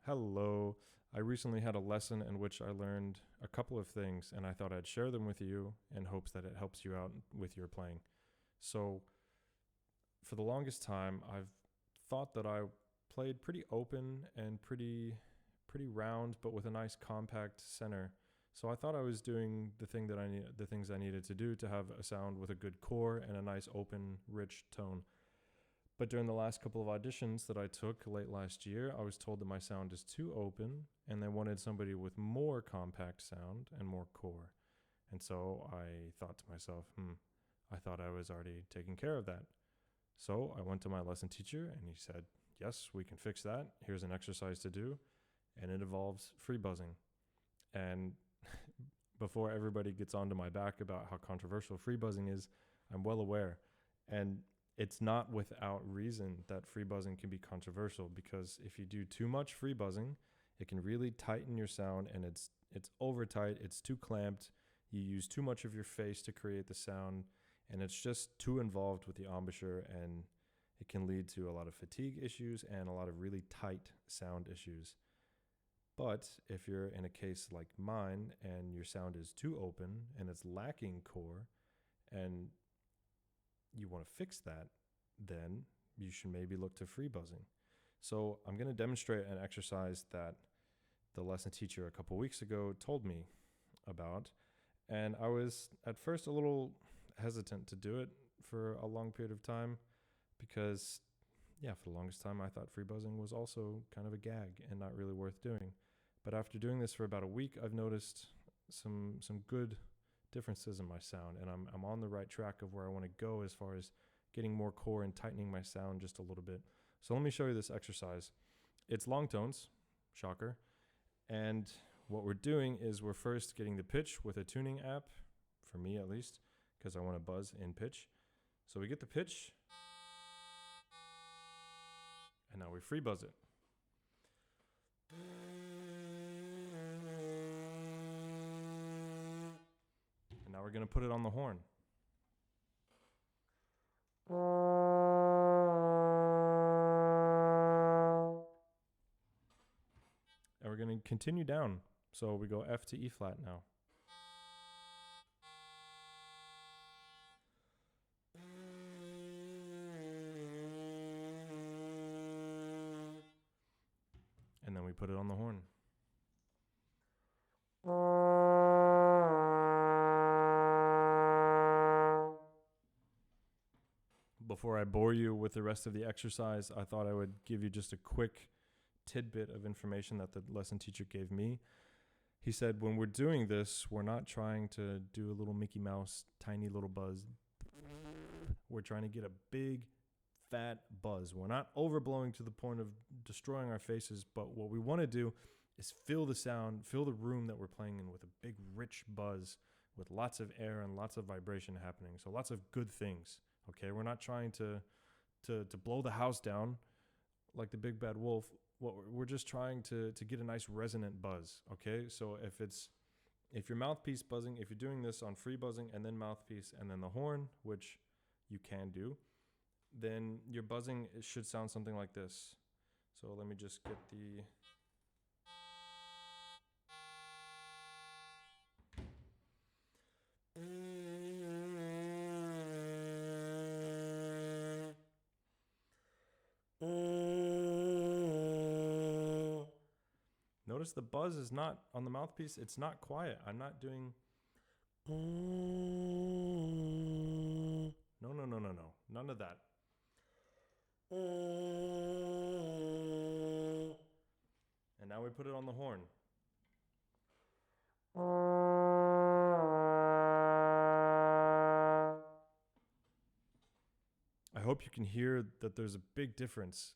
Hello. I recently had a lesson in which I learned a couple of things, and I thought I'd share them with you in hopes that it helps you out with your playing. So, for the longest time, I've thought that I played pretty open and pretty round, but with a nice compact center. So I thought I was doing the things I needed to do to have a sound with a good core and a nice open, rich tone. But during the last couple of auditions that I took late last year, I was told that my sound is too open and they wanted somebody with more compact sound and more core. And so I thought to myself, I thought I was already taking care of that. So I went to my lesson teacher and he said, yes, we can fix that. Here's an exercise to do. And it involves free buzzing. And before everybody gets onto my back about how controversial free buzzing is, I'm well aware. And it's not without reason that free buzzing can be controversial, because if you do too much free buzzing, it can really tighten your sound, and it's over tight, it's too clamped, you use too much of your face to create the sound, and it's just too involved with the embouchure, and it can lead to a lot of fatigue issues and a lot of really tight sound issues. But if you're in a case like mine and your sound is too open and it's lacking core, and you want to fix that, then you should maybe look to free buzzing. So I'm going to demonstrate an exercise that the lesson teacher a couple weeks ago told me about. And I was at first a little hesitant to do it for a long period of time because, for the longest time, I thought free buzzing was also kind of a gag and not really worth doing. But after doing this for about a week, I've noticed some good differences in my sound, and I'm on the right track of where I want to go as far as getting more core and tightening my sound just a little bit. So let me show you this exercise. It's long tones, shocker. And what we're doing is we're first getting the pitch with a tuning app, for me at least, because I want to buzz in pitch. So we get the pitch, and now we free buzz it. And now we're going to put it on the horn. And we're going to continue down. So we go F to E flat now. And then we put it on the horn. Before I bore you with the rest of the exercise, I thought I would give you just a quick tidbit of information that the lesson teacher gave me. He said, when we're doing this, we're not trying to do a little Mickey Mouse, tiny little buzz. We're trying to get a big, fat buzz. We're not overblowing to the point of destroying our faces, but what we want to do is fill the sound, fill the room that we're playing in with a big, rich buzz with lots of air and lots of vibration happening. So lots of good things. Okay, we're not trying to blow the house down like the big bad wolf. We're just trying to get a nice resonant buzz. Okay, so if your mouthpiece buzzing, if you're doing this on free buzzing and then mouthpiece and then the horn, which you can do, then your buzzing should sound something like this. So let me just get the... Notice the buzz is not on the mouthpiece. It's not quiet. I'm not doing... No. None of that. And now we put it on the horn. I hope you can hear that there's a big difference.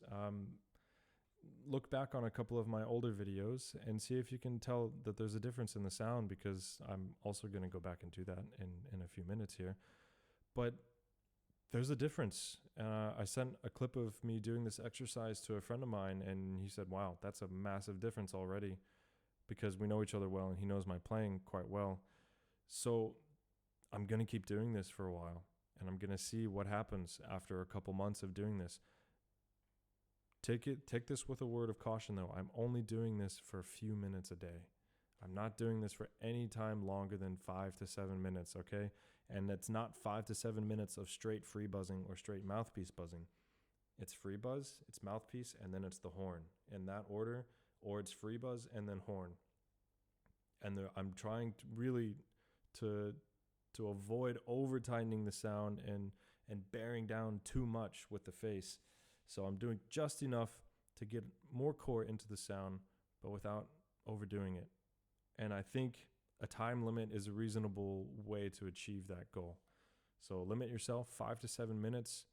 Look back on a couple of my older videos and see if you can tell that there's a difference in the sound, because I'm also going to go back and do that in a few minutes here. But there's a difference. I sent a clip of me doing this exercise to a friend of mine, and he said, wow, that's a massive difference already, because we know each other well and he knows my playing quite well. So I'm going to keep doing this for a while, and I'm going to see what happens after a couple months of doing this. Take this with a word of caution though. I'm only doing this for a few minutes a day. I'm not doing this for any time longer than 5 to 7 minutes, okay? And it's not 5 to 7 minutes of straight free buzzing or straight mouthpiece buzzing. It's free buzz, it's mouthpiece, and then it's the horn in that order, or it's free buzz and then horn. And I'm trying to really to avoid over tightening the sound and bearing down too much with the face. So I'm doing just enough to get more core into the sound, but without overdoing it. And I think a time limit is a reasonable way to achieve that goal. So limit yourself 5 to 7 minutes.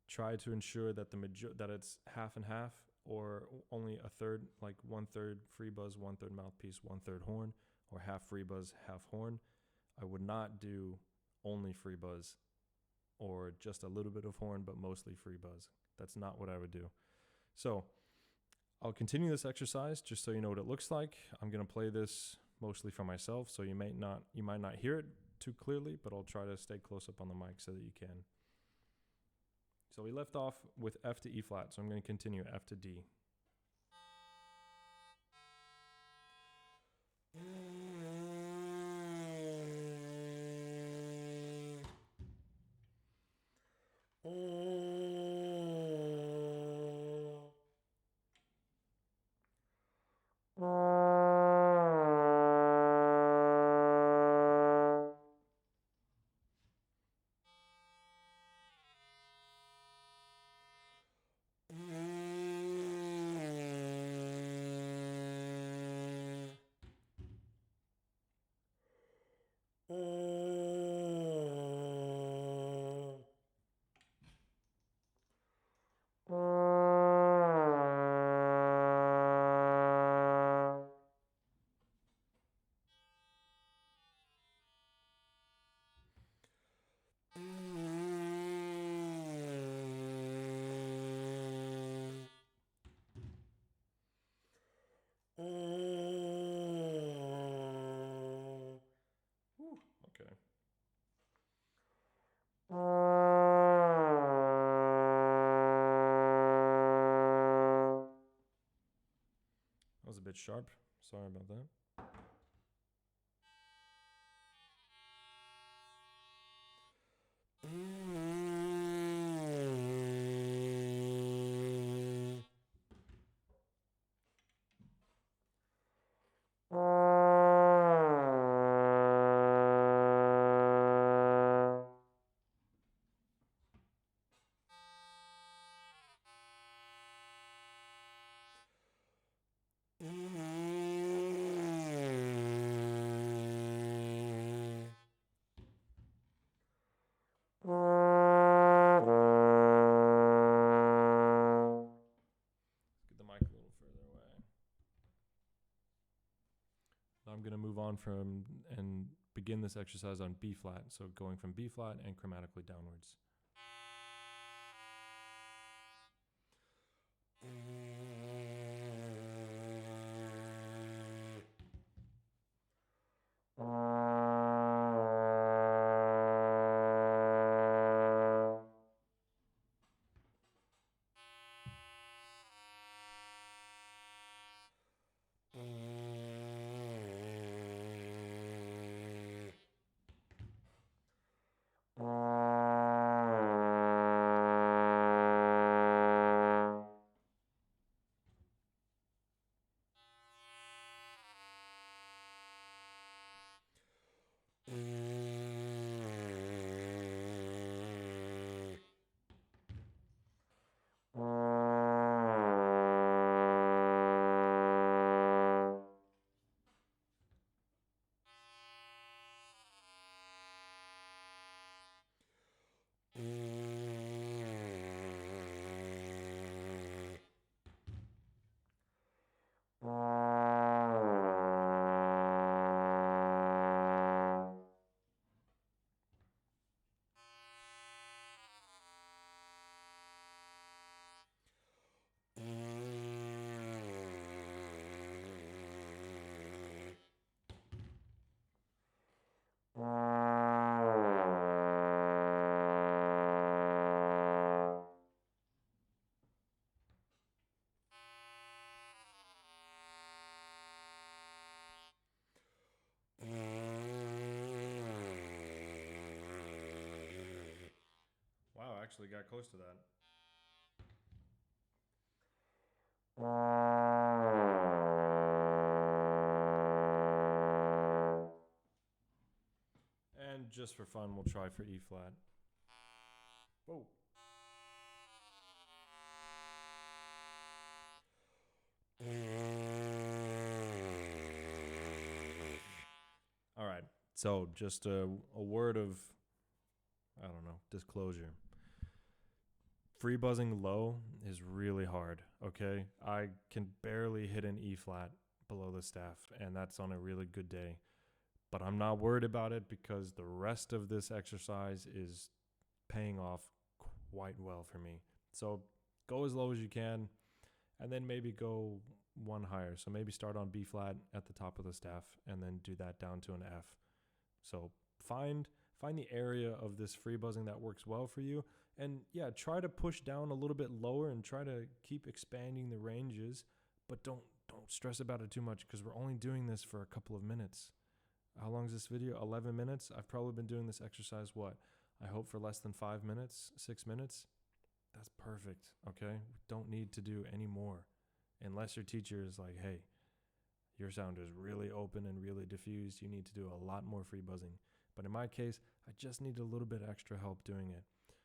Try to ensure that that it's half and half, or only a third, like 1/3 free buzz, 1/3 mouthpiece, 1/3 horn, or half free buzz, half horn. I would not do only free buzz or just a little bit of horn, but mostly free buzz. That's not what I would do. So I'll continue this exercise just so you know what it looks like. I'm going to play this mostly for myself, so you might not hear it too clearly, but I'll try to stay close up on the mic so that you can. So we left off with F to E flat, so I'm going to continue F to D. Okay. That was a bit sharp. Sorry about that. I'm going to move on from and begin this exercise on B flat. So going from B flat and chromatically downwards. Let's actually got close to that. And just for fun, we'll try for E flat. Whoa. All right. So just a word of, I don't know, disclosure. Free buzzing low is really hard, okay? I can barely hit an E flat below the staff, and that's on a really good day. But I'm not worried about it because the rest of this exercise is paying off quite well for me. So go as low as you can, and then maybe go one higher. So maybe start on B flat at the top of the staff, and then do that down to an F. So find the area of this free buzzing that works well for you, and yeah, try to push down a little bit lower and try to keep expanding the ranges, but don't stress about it too much because we're only doing this for a couple of minutes. How long is this video? 11 minutes. I've probably been doing this exercise, what? I hope for less than 5 minutes, 6 minutes. That's perfect, okay? We don't need to do any more unless your teacher is like, hey, your sound is really open and really diffused. You need to do a lot more free buzzing. But in my case, I just need a little bit extra help doing it.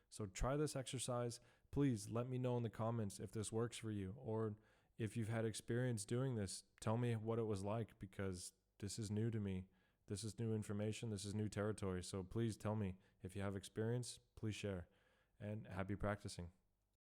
So try this exercise. Please let me know in the comments if this works for you, or if you've had experience doing this, tell me what it was like because this is new to me. This is new information. This is new territory. So please tell me if you have experience, please share, and happy practicing.